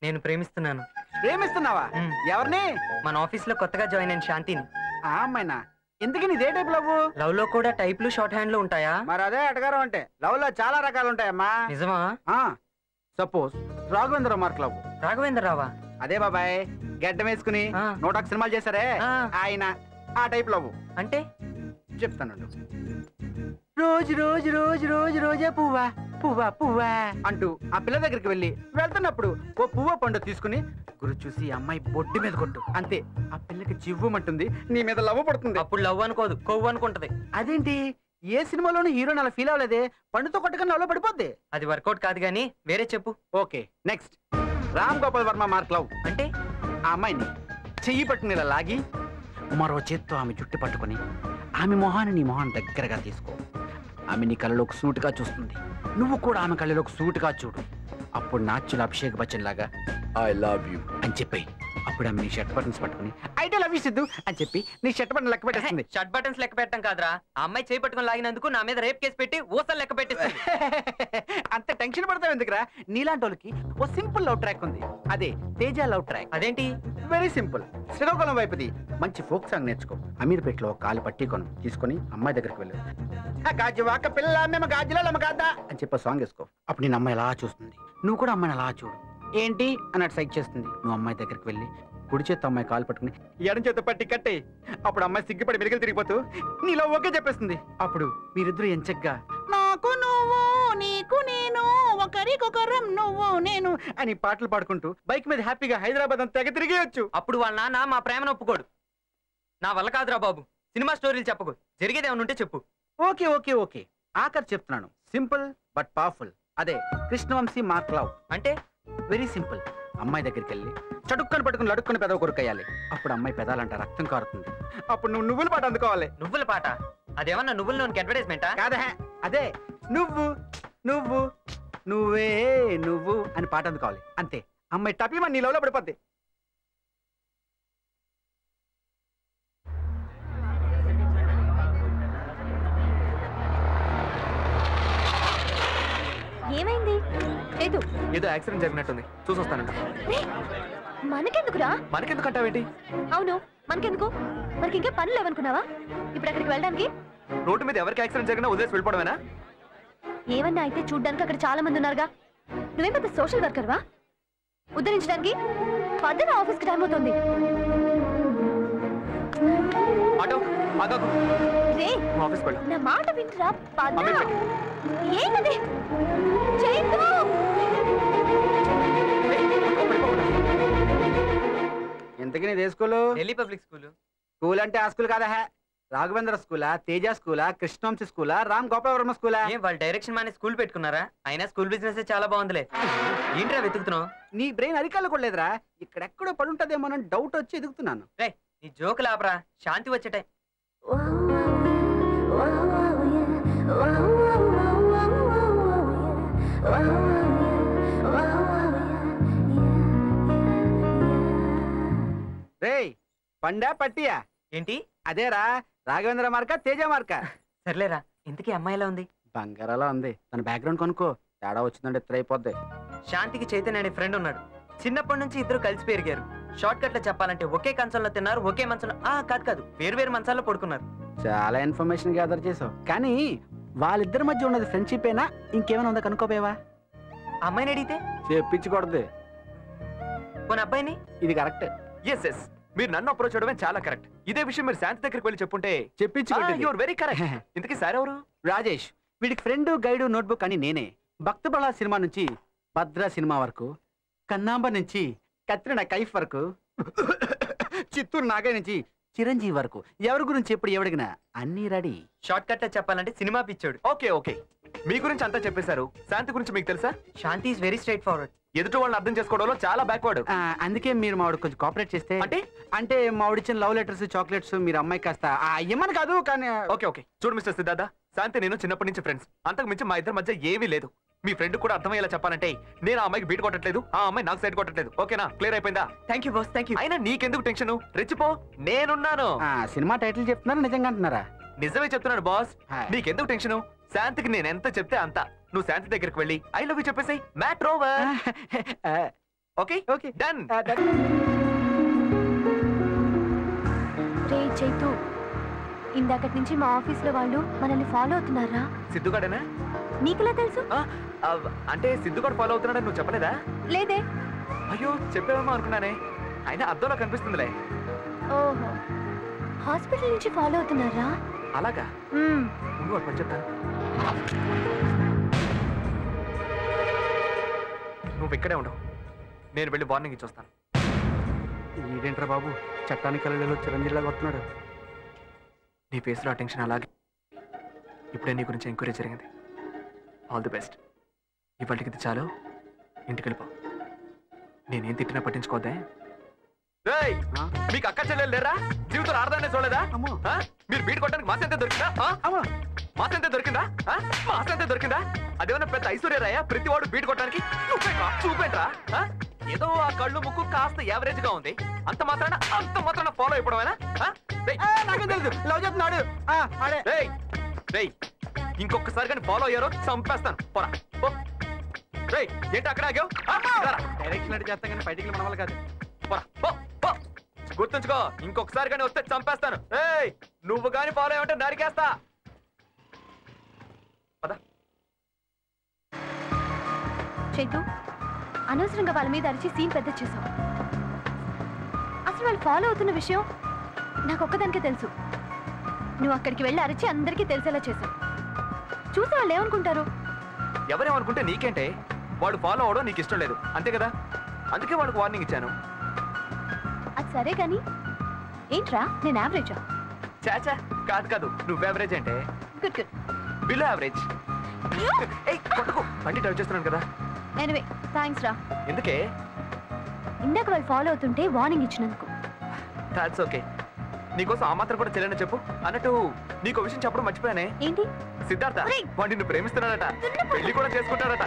నేను ప్రేమిస్తున్నాను. ప్రేమిస్తున్నావా? ఎవరిని? మన ఆఫీస్ లో కొత్తగా జాయిన్ అయిన శాంతిని. ఆ అమ్మాయినా? ఎందుకని ఇదే టైప్ లవ్? లవ్ లో కూడా టైప్లు షార్ట్ హ్యాండ్ లో ఉంటాయా? మరి అదే అటగారం అంటే. లవ్ లో చాలా రకాలు ఉంటాయమ్మా. నిజమా? Suppose Raghavendra mark love. Raghavendra రావా? అదే బాబాయ్, గడ్డం వేసుకుని 100 సినిమాలు చేశారే ఆయన. ఆ టైప్ లవ్ అంటే చెప్తాను. రోజు రోజు రోజు రోజు రోజే పువ్వా పువ్వా పువ్వా అంటూ ఆ పిల్ల దగ్గరికి వెళ్తున్నప్పుడు ఓ పువ్వ పండు తీసుకుని గురు చూసి అమ్మాయి బొడ్డు మీద కొట్టు, అంతే. ఆ పిల్లకి చివ్వమంటుంది, నీ మీద లవ్ పడుతుంది. అప్పుడు లవ్ అనుకోదు, కొవ్వు అనుకుంటది. అదేంటి? ఏ సినిమాలోనూ హీరోని అలా ఫీల్ అవ్వలేదే? పండుతో కొట్టగానే లవ్ పడిపోద్ది. అది వర్కౌట్ కాదు గానీ వేరే చెప్పు. Okay, next Ram Gopal Varma mark love. అంటే ఆ అమ్మాయిని చెయ్యి పట్టుకుని ఇలా లాగి మరో చేత్తో ఆమె జుట్టు పట్టుకుని ఆమె మొహాన్ని నీ మొహాన్ని దగ్గరగా తీసుకో. ఆమె నీ కళ్ళలోకి సూటుగా చూస్తుంది, నువ్వు కూడా ఆమె కళ్ళలోకి సూటుగా చూడు. అప్పుడు నాచుల అభిషేక్ బచ్చన్ లాగా ఐ లవ్ యూ అని చెప్పి అప్పుడు ఆమె నీ షర్ట్ బటన్స్ పట్టుకుని ఐ లవ్ యూ సిద్ధు అని చెప్పి నీ షర్ట్ బటన్ లెక్క పెట్టేస్తుంది. షర్ట్ బటన్స్ లెక్క పెట్టడం కాదురా, ఆ అమ్మాయి చేయి పట్టుకుని లాగినందుకు నా మీద రేప్ కేసు పెట్టి ఊసలు లెక్క పెట్టేస్తుంది. అంత టెన్షన్ పడతావు ఎందుకురా? నీలాంటి వాళ్ళకి ఓ సింపుల్ లవ్ ట్రాక్ ఉంది, అదే తేజ లవ్ ట్రాక్. అదేంటి? Very simple. శ్రీకాకుళం వైపుది మంచి ఫోక్ సాంగ్ నేర్చుకో. అమీర్పేటలో కాలు పట్టి కొను తీసుకొని అమ్మాయి దగ్గరికి వెళ్ళు. గాజువాక పిల్ల మేము గాజులమ్మ కాదా అని చెప్పి సాంగ్ వేసుకో. అప్పుడు నేను అమ్మాయి అలా చూస్తుంది, నువ్వు కూడా అమ్మాయిని అలా చూడు. ఏంటి అన్నట్టు సైక్ చేస్తుంది. నువ్వు అమ్మాయి దగ్గరికి వెళ్ళి కుడి చేత్తో అమ్మాయి కాలు పట్టుకుని ఎడం చేత పట్టి కట్టే. అప్పుడు అమ్మాయి సిగ్గుపడి మెరుగులు తిరిగిపోతూ నీలో ఓకే చెప్పేస్తుంది. అప్పుడు మీరిద్దరు ఎంచగ్గా నాకు నువ్వు నీకు నేను ఒకరికొకరం నువ్వు నేను అని పాటలు పాడుకుంటూ బైక్ మీద హ్యాపీగా హైదరాబాద్ అంతా తెగ తిరిగేయొచ్చు. అప్పుడు వాళ్ళ నాన్న మా ప్రేమను ఒప్పుకోడు. నా వల్ల కాదురా బాబు, సినిమా స్టోరీలు చెప్పకు, జరిగేది ఏమైనా ఉంటే చెప్పు. ఓకే ఓకే ఓకే, ఆఖరి చెప్తున్నాను. Simple but powerful. అదే కృష్ణవంశీ మార్క్ లవ్. అంటే వెరీ సింపుల్. అమ్మాయి దగ్గరికి వెళ్ళి చటుక్కని పట్టుకుని లడుక్కుని పెదవ కొరుకేయాలి. అప్పుడు అమ్మాయి పెదాలంట రక్తం కారుతుంది. అప్పుడు నువ్వు నువ్వుల పాట అందుకోవాలి. నువ్వుల పాట? అదేమన్నా నువ్వుల నూనెకి అడ్వర్టైజ్మెంటా? కాదా, అదే నువ్వు నువ్వు నువ్వే నువ్వు అని పాట అందుకోవాలి, అంతే. అమ్మాయి టపీమని నీ లవ్లో పడిపోద్ది. ఏమైంది? ఏదో యాక్సిడెంట్ జరిగినట్టుంది, చూసొస్తానంట. మనకెందుకురా? మనకెందుకంటావేంటి? అవును మనకెందుకు? మనకి ఇంకా పనులు లేవనుకున్నావా ఇప్పుడు అక్కడికి వెళ్ళడానికి? రోడ్డు మీద ఎవరికి యాక్సిడెంట్ జరిగినా వదిలేసి వెళ్ళిపోవడమేనా? ఏమన్నా అయితే చూడ్డానికి అక్కడ చాలా మంది ఉన్నారుగా. నువ్వేం పెద్ద సోషల్ వర్కర్వా ఉద్ధరించడానికి? పద్దన ఆఫీస్కి టైం అవుతుంది. నా మాట వింటురా పద్మ. ఏంటది? ఇంతకీ నీదే school? Delhi public school. School అంటే ఆ స్కూల్ కాదా? రాఘవేంద్ర స్కూలా, తేజ స్కూలా, కృష్ణవంశీ స్కూలా, రామ్ గోపాల్ వర్మ స్కూలా? వాళ్ళ డైరెక్షన్ మానే స్కూల్ పెట్టుకున్నారా? అయినా స్కూల్ బిజినెస్ చాలా బాగుందిలే. ఏంట్రా వెతుకుతున్నావు? నీ బ్రెయిన్ అరికాళ్ళు కూడా లేదురా. ఇక్కడెక్కడో పడుంటదేమో అని డౌట్ వచ్చి ఎదుగుతున్నాను. రే నీ జోకులు ఆపరా, శాంతి వచ్చేటే. రేయ్ పండా పట్టియా? ఏంటి? అదేరా రాఘవేంద్ర మార్క తేజ మార్క. సర్లేరా, ఇంతకీ అమ్మాయి ఎలా ఉంది? బంగారాలా ఉంది. తన బ్యాక్గ్రౌండ్ కొనుక్కో, తేడా వచ్చిందంటే ఎత్తురైపోద్ది. శాంతికి చైతన్య అనే ఫ్రెండ్ ఉన్నాడు. చిన్నప్పటి నుంచి ఇద్దరు కలిసి పెరిగారు. షార్ట్ కట్ లో చెప్పాలంటే ఒకే కంచంలో తిన్నారు, ఒకే మంచంలో కాదు వేరు వేరు మంచాల్లో పడుకున్నారు. చాలా ఇన్ఫర్మేషన్ గ్యాదర్ చేసావు, కానీ వాళ్ళిద్దరి మధ్య ఉన్నది ఫ్రెండ్షిప్ ఏనా ఇంకేమైనా ఉందా కనుక్కోపోయావా? అమ్మాయిని అడిగితే చెప్పించకూడదు. పోనీ అబ్బాయిని? ఇది కరెక్ట్. ఎస్ ఎస్, మీరు నన్ను అప్రోచ్ చేయడమే చాలా కరెక్ట్. ఇదే విషయం మీరు శాంతి దగ్గరికి వెళ్ళి చెప్పుంటే చెప్పించుకోండి. Your very correct. ఇంతకీ సార్ ఎవరు? రాజేష్. వీడికి ఫ్రెండ్ గైడు నోట్బుక్ అని నేనే. భక్త బళా సినిమా నుంచి భద్ర సినిమా వరకు, కన్నాంబ నుంచి కత్రినా కైఫ్ వరకు, చిత్తూరు నాగయ్య నుంచి చిరంజీవి వరకు ఎవరి గురించి ఎప్పుడు ఎవడిగినా అన్ని రెడీ. షార్ట్ కట్ లో చెప్పాలంటే సినిమా పిచ్చోడు. ఓకే ఓకే, మీ గురించి అంతా చెప్పేశారు. శాంతి గురించి మీకు తెలుసా? శాంతి ఈజ్ వెరీ స్ట్రైట్ ఫార్వర్డ్. ఎదుటి వాళ్ళని అర్థం చేసుకోవడంలో చాలా బ్యాక్వర్డ్. అందుకే మీరు మావిడ కొంచెం కోఆపరేట్ చేస్తే. అంటే మావిడిచ్చిన లవ్ లెటర్స్, చాక్లెట్స్ మీరు అమ్మాయి కాస్త ఇమ్మని కాదు కానీ. ఓకే ఓకే, చూడు మిస్టర్ సిద్ధార్థ, శాంతి నేను చిన్నప్పటి నుంచి ఫ్రెండ్స్. అంతకు మించి మా ఇద్దరి మధ్య ఏమీ లేదు. మీ ఫ్రెండ్ కూడా అర్థమయ్యేలా చెప్పాలంటే నేను ఆ అమ్మాయికి బీట్ కొట్టట్లేదు, ఆ అమ్మాయి నాకు సైడ్ కొట్టట్లేదు. ఓకేనా? క్లియర్ అయిపోయిందా? Thank you boss, thank you. అయినా నీకెందుకు టెన్షన్? రెచ్చిపో, నేనున్నాను. సినిమా టైటిల్ చెప్తున్నారా నిజంగా అంటున్నారా? నిజమే చెప్తున్నాను బాస్. నీకెందుకు టెన్షన్? శాంతికి నేను ఎంత చెప్తే అంత. నువ్వు శాంతి దగ్గరికి వెళ్ళి ఐ లవ్ యూ చెప్పేసి matter over. Okay okay done. రే చైతు, ఇందాకటి నుంచి మా ఆఫీస్లో వాళ్ళు మనల్ని ఫాలో అవుతున్నారా? సిద్ధుగాడేనా? నీకెలా తెలుసు? అంటే సిద్ధుగాడు ఫాలో అవుతున్నాడని నువ్వు చెప్పలేదా? లేదే. అయ్యో చెప్పేవేమో అనుకున్నానే. అయినా అద్దంలో కనిపిస్తుందిలే. ఓహో, హాస్పిటల్ నుంచి ఫాలో అవుతున్నారా? అలాగా? మ్మ్. ముందు వాడు పని చెప్తాను. నువ్వు ఇక్కడే ఉండవు, నేను వెళ్ళి వార్నింగ్ ఇచ్చి వస్తాను. ఈడేంట్రా బాబు చట్టానికి కళ్ళలో చిరంజీవిలాగా వస్తున్నాడు. నీ ఫేస్లో ఆ టెన్షన్ అలాగే. ఇప్పుడే నీ గురించి ఎంక్వైరీ జరిగింది. All the best. ఇవాళకి ఇది చాలు, ఇంటికి వెళ్ళిపో. నేనేం తిట్టినా పట్టించుకోద్దే. మీకు అక్క చెల్లెలు లేరా? జీవితంలో ఆడదాన్ని చూడలేదా? మీరు బీట్ కొట్టడానికి మాసంతే దొరికిందా? మాసంతే దొరికిందా? మాసంతే దొరికిందా? అదేమన్నా పెద్ద ఐశ్వర్యరాయ ప్రతి వాడు బీట్ కొట్టడానికి? చూపేంట్రా? ఏదో ఆ కళ్ళు ముక్కు కాస్త యావరేజ్ గా ఉంది, అంత మాత్రాన ఫాలో అయిపోవడమేనా? నాకేం తెలుసు, లవ్ చెప్తున్నాడు. ఇంకొకసారి కానీ ఫాలో అయ్యారో చంపేస్తాను. పోరా. ఏంటి అక్కడ ఆగావు? డైరెక్షన్ అంటే చేస్తాం కానీ బయటికి మన వల్ల కాదు. గుర్తుంచుకో, ఇంకొకసారి కానీ వస్తే చంపేస్తాను. నువ్వు కానీ ఫాలో అయ్యావంటే నరికేస్తా. చైతు, అనవసరంగా వాళ్ళ మీద అరిచి సీన్ పెద్ద చేసావు. అసలు వాళ్ళు ఫాలో అవుతున్న విషయం నాకు ఒక్కదానికే తెలుసు. నువ్వు అక్కడికి వెళ్ళి అరిచి అందరికీ తెలిసేలా చేసావు. చూసి వాళ్ళు ఏమనుకుంటారు? ఎవరేమనుకుంటే నీకేంటే? వాడు ఫాలో అవడం నీకు ఇష్టం లేదు అంతే కదా, అందుకే వాడికి వార్నింగ్ ఇచ్చాను. అది సరే కానీ ఏంట్రా, నేను యావరేజా? చాచా కాదు, నువ్వు యావరేజ్ అంటే గుడ్ గుడ్, బిలో యావరేజ్. కొట్టుకో, బండి డ్రైవ్ చేస్తున్నాను కదా. ఎనివే థ్యాంక్స్ రా. ఎందుకే? ఇందాక వాళ్ళు ఫాలో అవుతుంటే వార్నింగ్ ఇచ్చినందుకు. That's okay. నీకోసం ఆ మాత్రం కూడా తెలియని చెప్పు. అన్నట్టు నీకు విషయం చెప్పడం మర్చిపోయానే. ఏంటి? సిద్ధార్థ వాడు నిన్ను ప్రేమిస్తున్నాడట, పెళ్లి కూడా చేసుకుంటాడట.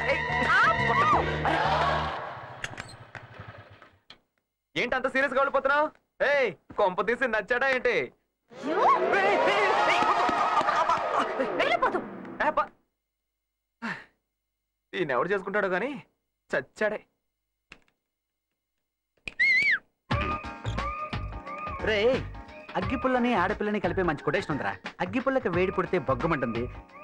ఏంటి అంత సీరియస్ గా వెళ్ళిపోతున్నావు? కొంప తీసి నచ్చాడా ఏంటి? ఈయన ఎవడు చేసుకుంటాడో గాని చచ్చాడే. రే, అగ్గిపుల్లని ఆడపిల్లని కలిపే మంచి కొటేషన్ ఉందిరా. అగ్గిపుల్లకి వేడి పుడితే బొగ్గమంటుంది,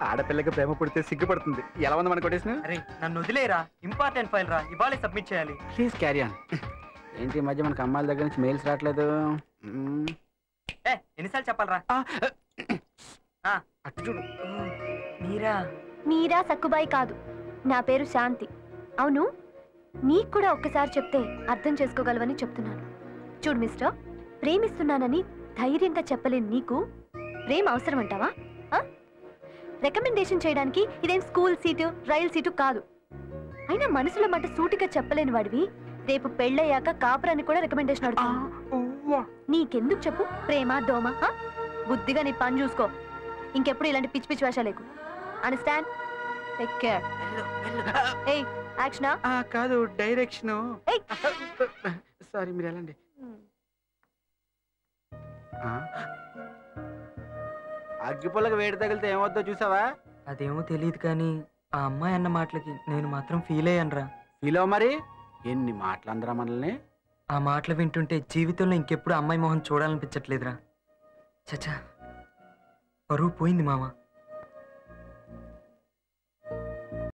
ఆడపిల్లకి ప్రేమ పుడితే సిగ్గుపడుతుంది. ఎలా ఉంది మన కొటేషన్? అరే నన్ను వదిలేరా, ఇంపార్టెంట్ ఫైల్ రా, ఇవాళే సబ్మిట్ చేయాలి. Please carry on. ఏంటి ఈ మధ్య మనకు అమ్మాయిల దగ్గర నుంచి మెయిల్స్ రావట్లేదు? ఎన్నిసార్లు చెప్పాలరా? అటు చూడు. మీరా సక్కుబాయి కాదు, నా పేరు శాంతి. అవును, నీకు కూడా ఒక్కసారి చెప్తే అర్థం చేసుకోగలవని చెప్తున్నాను. చూడు మిస్టర్, ప్రేమిస్తున్నానని ధైర్యంగా చెప్పలేని నీకు ప్రేమ అవసరం అంటావా? రికమెండేషన్ చేయడానికి ఇదేం స్కూల్ సీటు, రైలు సీటు కాదు. అయినా మనసులో మాట సూటిగా చెప్పలేని వాడివి రేపు పెళ్ళయ్యాక కాపురాన్ని కూడా రికమెండేషన్ అడుగుతావు. నీకెందుకు చెప్పు ప్రేమ దోమ? బుద్ధిగా నీ పని చూసుకో. ఇంకెప్పుడు ఇలాంటి పిచ్చి పిచ్చి వేషాలు లేకు. అండర్స్టాండ్? Take care. ఏయ్, యాక్షనా? కాదు, డైరెక్షన్. సారీ, మీరు వెళ్ళండి. అగ్గిపుల్లకి వేడి తగిలితే ఏమవుద్దో చూసావా? అదేమో తెలియదు కానీ ఆ అమ్మాయి అన్న మాటలకి నేను మాత్రం ఫీల్ అయ్యానురా. ఫీల్ అవ్వ మరి. ఎన్ని మాటలు అందరా మనల్ని. ఆ మాటలు వింటుంటే జీవితంలో ఇంకెప్పుడు అమ్మాయి మొహం చూడాలనిపించట్లేదురా. చచ్చా, పరువు పోయింది మామ.